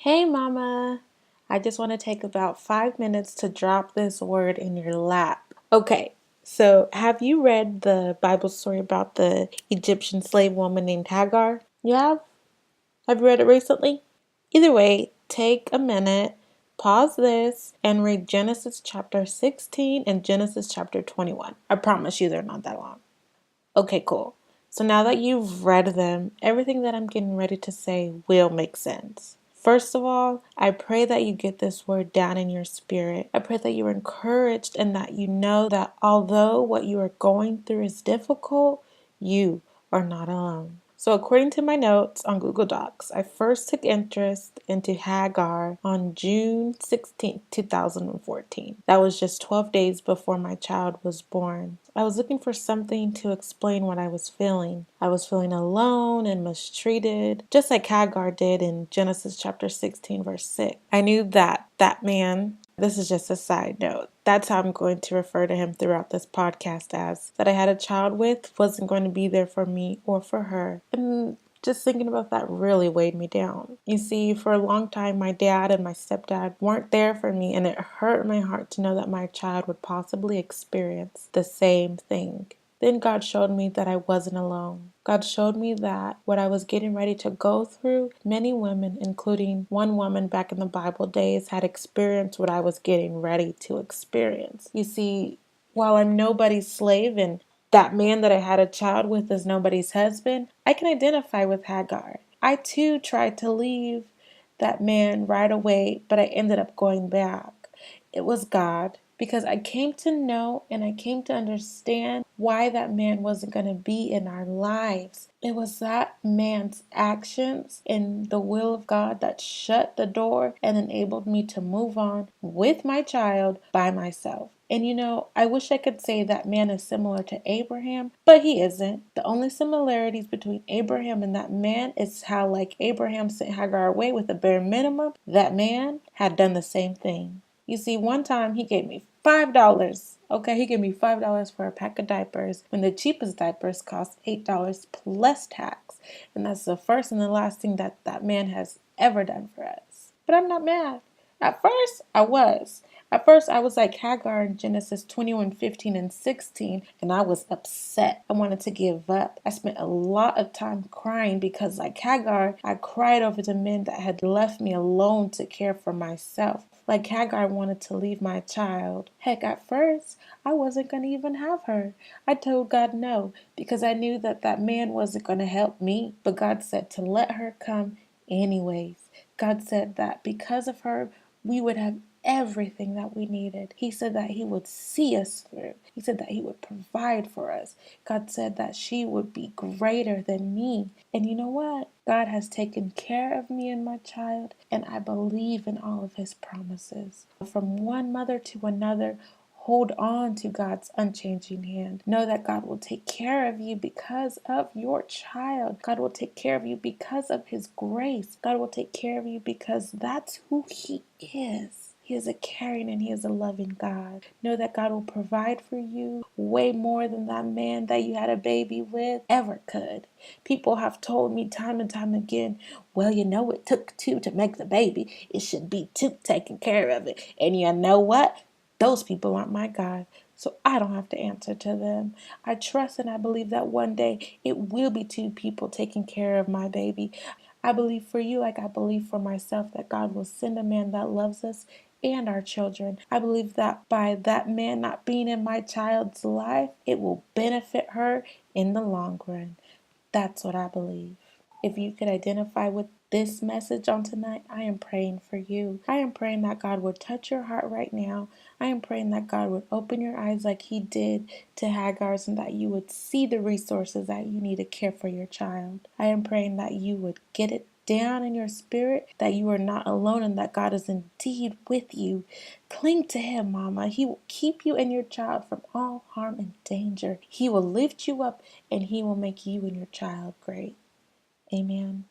Hey, Mama. I just want to take about 5 minutes to drop this word in your lap. Okay, so have you read the Bible story about the Egyptian slave woman named Hagar? You have? Have you read it recently? Either way, take a minute, pause this, and read Genesis chapter 16 and Genesis chapter 21. I promise you they're not that long. Okay, cool. So now that you've read them, everything that I'm getting ready to say will make sense. First of all, I pray that you get this word down in your spirit. I pray that you're encouraged and that you know that although what you are going through is difficult, you are not alone. So according to my notes on Google Docs, I first took interest into Hagar on June 16th, 2014. That was just 12 days before my child was born. I was looking for something to explain what I was feeling. I was feeling alone and mistreated, just like Hagar did in Genesis chapter 16, verse 6. I knew that man, this is just a side note, that's how I'm going to refer to him throughout this podcast as, that I had a child with wasn't going to be there for me or for her. And just thinking about that really weighed me down. You see, for a long time, my dad and my stepdad weren't there for me, and it hurt my heart to know that my child would possibly experience the same thing. Then God showed me that I wasn't alone. God showed me that what I was getting ready to go through, many women, including one woman back in the Bible days, had experienced what I was getting ready to experience. You see, while I'm nobody's slave and that man that I had a child with is nobody's husband, I can identify with Hagar. I too tried to leave that man right away, but I ended up going back. It was God, because I came to know and I came to understand why that man wasn't going to be in our lives. It was that man's actions and the will of God that shut the door and enabled me to move on with my child by myself. And I wish I could say that man is similar to Abraham, but he isn't. The only similarities between Abraham and that man is how, like Abraham sent Hagar away with a bare minimum, that man had done the same thing. You see, one time he gave me $5. Okay, he gave me $5 for a pack of diapers when the cheapest diapers cost $8 plus tax. And that's the first and the last thing that man has ever done for us. But I'm not mad. At first, I was. At first, I was like Hagar in Genesis 21:15 and 16, and I was upset. I wanted to give up. I spent a lot of time crying because, like Hagar, I cried over the men that had left me alone to care for myself. Like Hagar, I wanted to leave my child. Heck, at first, I wasn't going to even have her. I told God no because I knew that man wasn't going to help me. But God said to let her come anyways. God said that because of her, we would have everything that we needed. He said that he would see us through. He said that he would provide for us. God said that she would be greater than me. And you know what? God has taken care of me and my child, and I believe in all of his promises. From one mother to another, hold on to God's unchanging hand. Know that God will take care of you because of your child. God will take care of you because of his grace. God will take care of you because that's who he is. He is a caring and he is a loving God. Know that God will provide for you way more than that man that you had a baby with ever could. People have told me time and time again, well, it took two to make the baby. It should be two taking care of it. And you know what? Those people aren't my God, so I don't have to answer to them. I trust and I believe that one day it will be two people taking care of my baby. I believe for you, like I believe for myself, that God will send a man that loves us and our children. I believe that by that man not being in my child's life, it will benefit her in the long run. That's what I believe. If you could identify with this message on tonight, I am praying for you. I am praying that God would touch your heart right now. I am praying that God would open your eyes like he did to Hagar's, and that you would see the resources that you need to care for your child. I am praying that you would get it down in your spirit, that you are not alone and that God is indeed with you. Cling to him, Mama. He will keep you and your child from all harm and danger. He will lift you up and he will make you and your child great. Amen.